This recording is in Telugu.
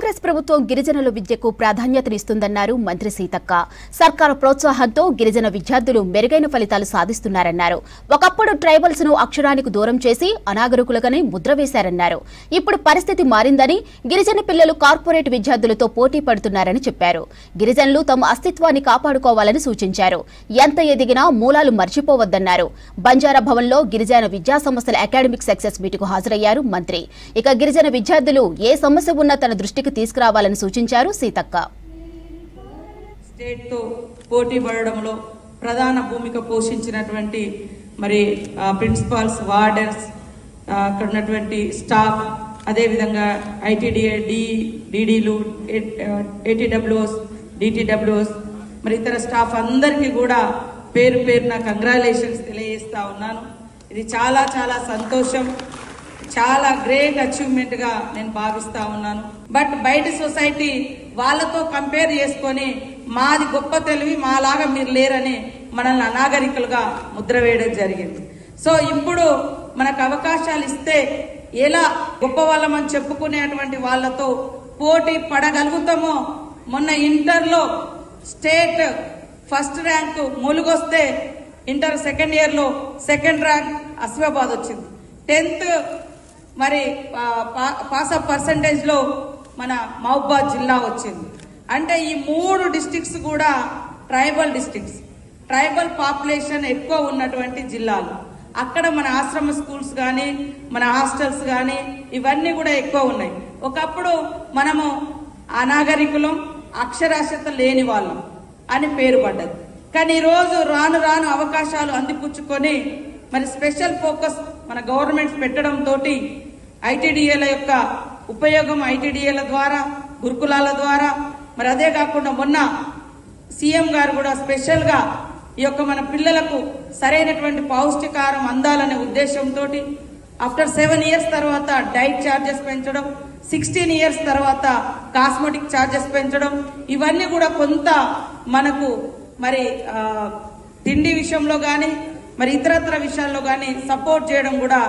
కాంగ్రెస్ ప్రభుత్వం గిరిజనుల విద్యకు ప్రాధాన్యతనిస్తుందన్నారు మంత్రి సీతక్క. సర్కారు ప్రోత్సాహంతో గిరిజన విద్యార్థులు మెరుగైన ఫలితాలు సాధిస్తున్నారన్నారు. ఒకప్పుడు ట్రైబల్స్ ను అక్షరానికి దూరం చేసి అనాగరికులుగానే ముద్ర వేశారన్నారు. ఇప్పుడు పరిస్థితి మారిందని, గిరిజన పిల్లలు కార్పొరేట్ విద్యార్థులతో పోటీ పడుతున్నారని చెప్పారు. గిరిజనులు తమ అస్తిత్వాన్ని కాపాడుకోవాలని సూచించారు. ఎంత ఎదిగినా మూలాలు మర్చిపోవద్దన్నారు. బంజారా భవన్లో గిరిజన విద్యా సంస్థల అకాడమిక్ సక్సెస్ మీటుకు హాజరయ్యారు మంత్రి. ఇక గిరిజన విద్యార్థులు ఏ సమస్య ఉన్నా తన దృష్టికి తీసుకురావాలని సూచించారు సీతక్క. స్టేట్ తో పోటీ పడడంలో ప్రధాన భూమిక పోషించినటువంటి మరి ప్రిన్సిపాల్స్, వార్డర్స్, అక్కడ ఉన్నటువంటి స్టాఫ్, అదేవిధంగా ఐటీడీఏ, డీడీలు, ఏటీడబ్ల్యూఎస్, డిటిడబ్ల్యూఎస్, మరి ఇతర స్టాఫ్ అందరికీ కూడా పేరు పేరున కంగ్రాచులేషన్స్ తెలియజేస్తా ఉన్నాను. ఇది చాలా చాలా సంతోషం, చాలా గ్రేట్ అచీవ్మెంట్ గా నేను భావిస్తా ఉన్నాను. బట్ బయట సొసైటీ వాళ్ళతో కంపేర్ చేసుకొని మాది గొప్ప తెలివి, మాలాగా మీరు లేరని మనల్ని అనాగరికులుగా ముద్ర వేయడం జరిగింది. సో ఇప్పుడు మనకు అవకాశాలు ఇస్తే ఎలా గొప్ప వాళ్ళమని చెప్పుకునేటువంటి వాళ్ళతో పోటీ పడగలుగుతామో, మొన్న ఇంటర్లో స్టేట్ ఫస్ట్ ర్యాంకు ములుగొస్తే ఇంటర్ సెకండ్ ఇయర్ లో సెకండ్ ర్యాంక్ ఆసిఫాబాద్ వచ్చింది. 10th మరి పాసప్ పర్సంటేజ్ లో మన మహబూబాద్ జిల్లా వచ్చింది. అంటే ఈ 3 డిస్ట్రిక్ట్స్ కూడా ట్రైబల్ డిస్ట్రిక్ట్స్, ట్రైబల్ పాపులేషన్ ఎక్కువ ఉన్నటువంటి జిల్లాలు. అక్కడ మన ఆశ్రమ స్కూల్స్ కానీ, మన హాస్టల్స్ కానీ ఇవన్నీ కూడా ఎక్కువ ఉన్నాయి. ఒకప్పుడు మనము అనాగరికులం, అక్షరాస్యత లేని వాళ్ళం అని పేరు పడ్డది. కానీ ఈరోజు రాను రాను అవకాశాలు అందిపుచ్చుకొని మరి స్పెషల్ ఫోకస్ మన గవర్నమెంట్ పెట్టడంతో ఐటీడీఏల యొక్క ఉపయోగం, ఐటీడీఏల ద్వారా, గురుకులాల ద్వారా, మరి అదే కాకుండా మొన్న సీఎం గారు కూడా స్పెషల్ గా ఈ యొక్క మన పిల్లలకు సరైనటువంటి పౌష్టికాహారం అందాలనే ఉద్దేశంతో ఆఫ్టర్ 7 years తర్వాత డైట్ ఛార్జెస్ పెంచడం, 16 years తర్వాత కాస్మెటిక్ ఛార్జెస్ పెంచడం, ఇవన్నీ కూడా కొంత మనకు మరి తిండి విషయంలో కానీ మరి ఇతరత్ర విషయాల్లో కానీ సపోర్ట్ చేయడం కూడా